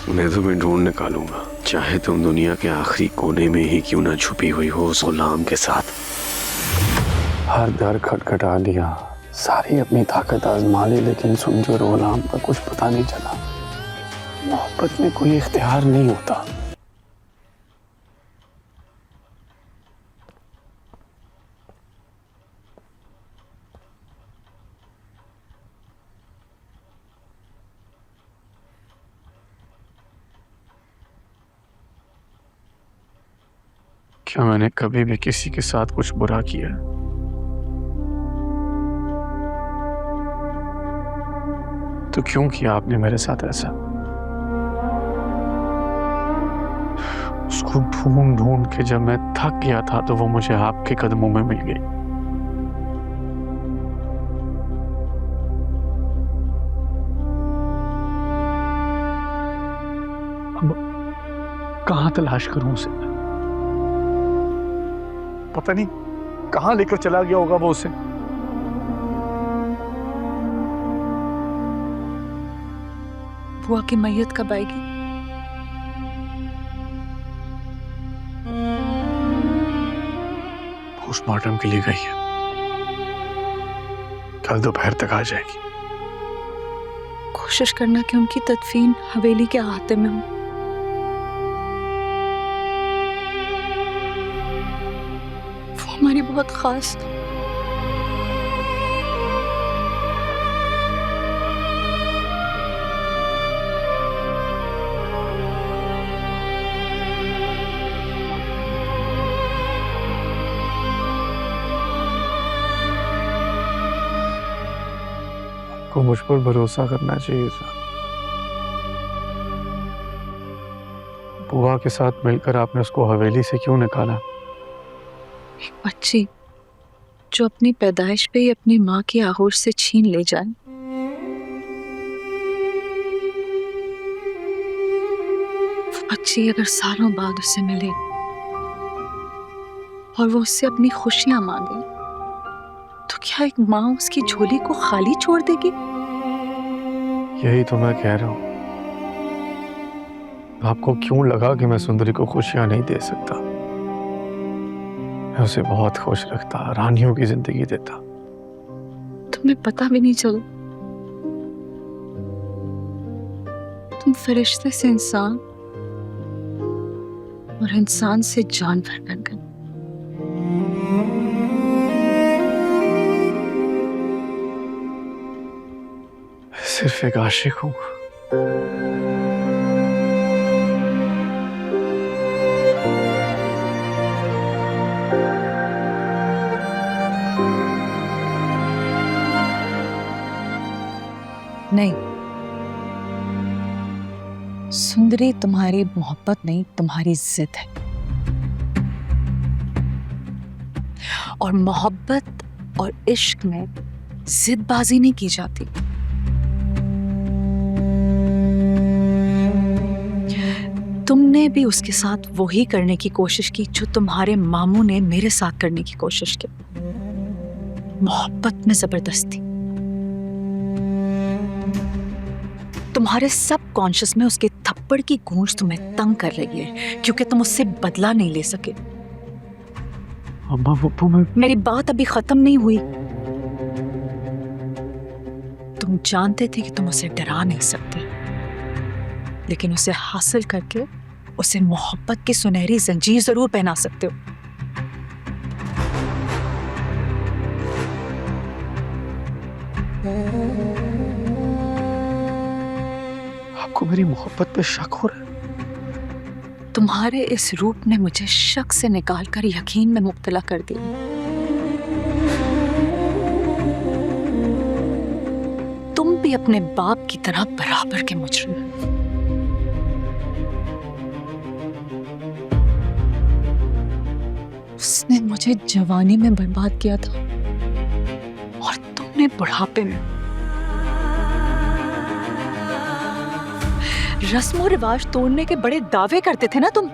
मैं तुम्हें ढूंढ निकालूंगा, चाहे तुम दुनिया के आखिरी कोने में ही क्यों ना छुपी हुई हो उस गुलाम के साथ। हर दर खटखटा लिया, सारी अपनी ताकत आजमा ली, लेकिन समझो गुलाम का कुछ पता नहीं चला। मोहब्बत में कोई इख्तियार नहीं होता। क्या मैंने कभी भी किसी के साथ कुछ बुरा किया? तो क्यों किया आपने मेरे साथ ऐसा? उसको ढूंढ ढूंढ के जब मैं थक गया था तो वो मुझे आपके कदमों में मिल गई। अब कहां तलाश करूं उसे? पता नहीं कहां लेकर चला गया होगा वो उसे। बुआ की मैयत कब आएगी? पोस्टमार्टम के लिए गई है, कल दोपहर तक आ जाएगी। कोशिश करना कि उनकी तदफीन हवेली के अहाते में हो। वो हमारी बहुत खास को मुझ पर भरोसा करना चाहिए था। बुआ के साथ मिलकर आपने उसको हवेली से क्यों निकाला? एक बच्ची जो अपनी पैदाइश पे ही अपनी माँ की आगोश से छीन ले जाए, वो बच्ची अगर सालों बाद उससे मिले और वो उससे अपनी खुशियां मांगे, तो क्या एक माँ उसकी झोली को खाली छोड़ देगी? यही तो मैं कह रहा हूं। आपको क्यों लगा कि मैं सुंदरी को खुशियां नहीं दे सकता? मैं उसे बहुत खुश रखता, रानियों की जिंदगी देता। तुम्हें पता भी नहीं चला। तुम फरिश्ते से इंसान और इंसान से जानवर बन गए। सिर्फ एक आशिक हूं। नहीं, सुंदरी तुम्हारी मोहब्बत नहीं, तुम्हारी जिद है। और मोहब्बत और इश्क में जिदबाजी नहीं की जाती। तुमने भी उसके साथ वही करने की कोशिश की जो तुम्हारे मामू ने मेरे साथ करने की कोशिश की, मोहब्बत में जबरदस्ती। तुम्हारे सब कॉन्शियस में उसके थप्पड़ की गूंज तुम्हें तंग कर रही है, क्योंकि तुम उससे बदला नहीं ले सके। अम्मा वो तुम्हें... मेरी बात अभी खत्म नहीं हुई। तुम जानते थे कि तुम उसे डरा नहीं सकते, लेकिन उसे हासिल करके उसे मोहब्बत की सुनहरी जंजीर जरूर पहना सकते हो। आपको मेरी मोहब्बत पे शक हो रहा है? तुम्हारे इस रूप ने मुझे शक से निकालकर यकीन में मुब्तला कर दिया। तुम भी अपने बाप की तरह बराबर के मुजरिम हो। उसने मुझे जवानी में बर्बाद किया था और तुमने बुढ़ापे में। रस्म और रिवाज तोड़ने के बड़े दावे करते थे ना तुम।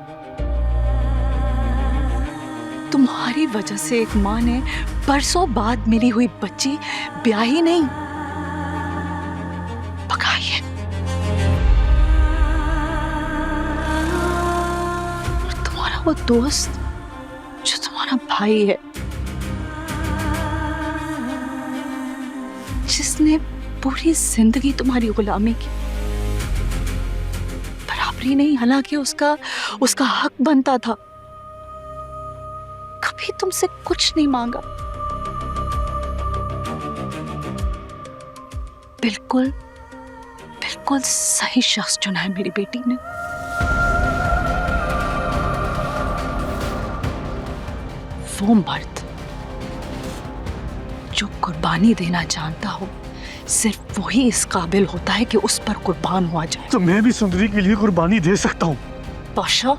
तुम्हारी वजह से एक माँ ने बरसों बाद मिली हुई बच्ची ब्याही नहीं पकाई है। वो दोस्त जो तुम्हारा भाई है, जिसने पूरी जिंदगी तुम्हारी गुलामी की, बराबरी नहीं, हालांकि उसका हक बनता था, कभी तुमसे कुछ नहीं मांगा। बिल्कुल बिल्कुल सही शख्स चुना है मेरी बेटी ने। वो मर्द जो कुर्बानी देना जानता हो, सिर्फ वही इस काबिल होता है कि उस पर कुर्बान हुआ जाए। तो मैं भी सुंदरी के लिए कुर्बानी दे सकता हूँ। पाशा,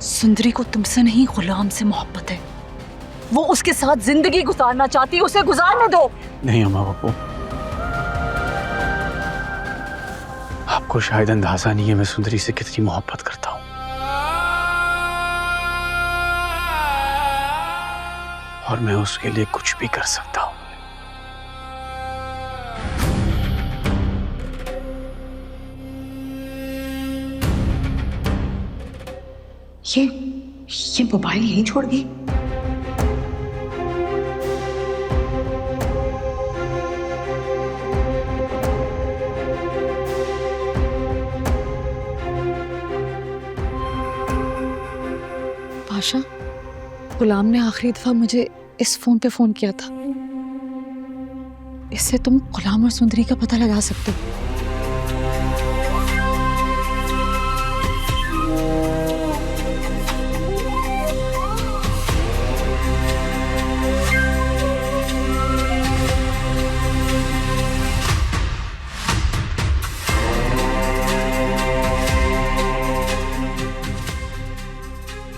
सुंदरी को तुमसे नहीं गुलाम से मोहब्बत है। वो उसके साथ जिंदगी गुजारना चाहती है, उसे गुजारने दो। नहीं अम्मा बापू, आपको शायद अंदाजा नहीं है मैं सुंदरी से कितनी मोहब्बत करता हूँ, और मैं उसके लिए कुछ भी कर सकता हूँ। ये मोबाइल यहीं छोड़ गई। पाशा, गुलाम ने आखिरी दफा मुझे इस फोन पे फोन किया था। इससे तुम गुलाम और सुंदरी का पता लगा सकते हो।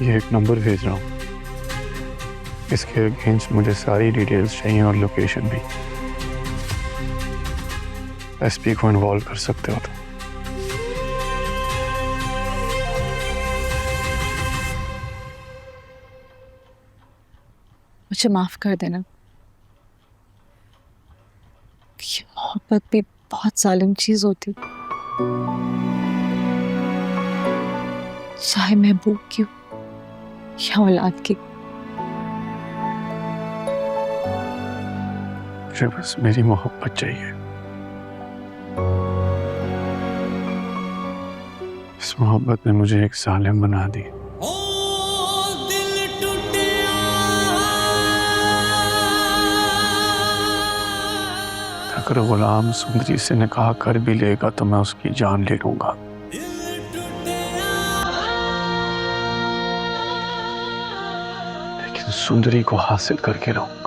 ये एक नंबर भेज रहा हूँ, इसके अगेंस्ट मुझे सारी डिटेल्स चाहिए और लोकेशन भी। एसपी को इन्वॉल्व कर सकते हो तो। मुझे माफ कर देना। ये मोहब्बत भी बहुत जालिम चीज होती, चाहे महबूब की हो या औलाद की। मुझे बस मेरी मोहब्बत चाहिए। इस मोहब्बत ने मुझे एक जालिम बना दी। अगर गुलाम सुंदरी से निकाह कर भी लेगा तो मैं उसकी जान ले लूंगा, लेकिन सुंदरी को हासिल करके रहूंगा।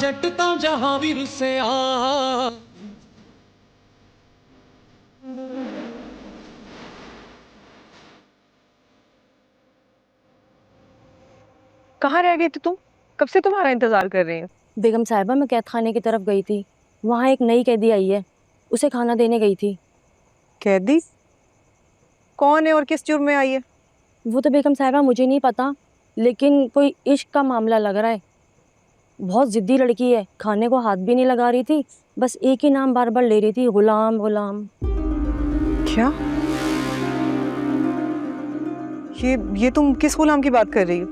जट तो जहां भी रुसे आ। कहाँ रह गई थी तुम? कब से तुम्हारा इंतजार कर रही हूँ। बेगम साहिबा, मैं कैद खाने की तरफ गई थी। वहाँ एक नई कैदी आई है, उसे खाना देने गई थी। कैदी कौन है और किस जुर्म में आई है? वो तो बेगम साहिबा मुझे नहीं पता, लेकिन कोई इश्क का मामला लग रहा है। बहुत ज़िद्दी लड़की है, खाने को हाथ भी नहीं लगा रही थी, बस एक ही नाम बार बार ले रही थी, गुलाम गुलाम। क्या? ये तुम किस गुलाम की बात कर रही हो?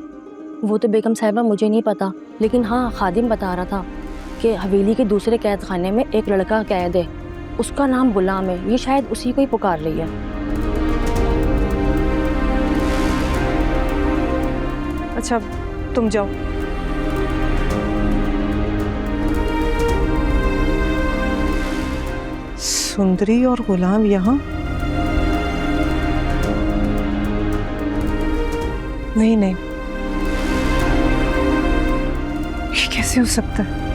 वो तो बेगम साहिबा मुझे नहीं पता, लेकिन हाँ, खादिम बता रहा था कि हवेली के दूसरे कैद खाने में एक लड़का कैद है, उसका नाम गुलाम है। ये शायद उसी को ही पुकार रही है। अच्छा, तुम जाओ। सुंदरी और गुलाम यहाँ? नहीं, ये कैसे हो सकता है?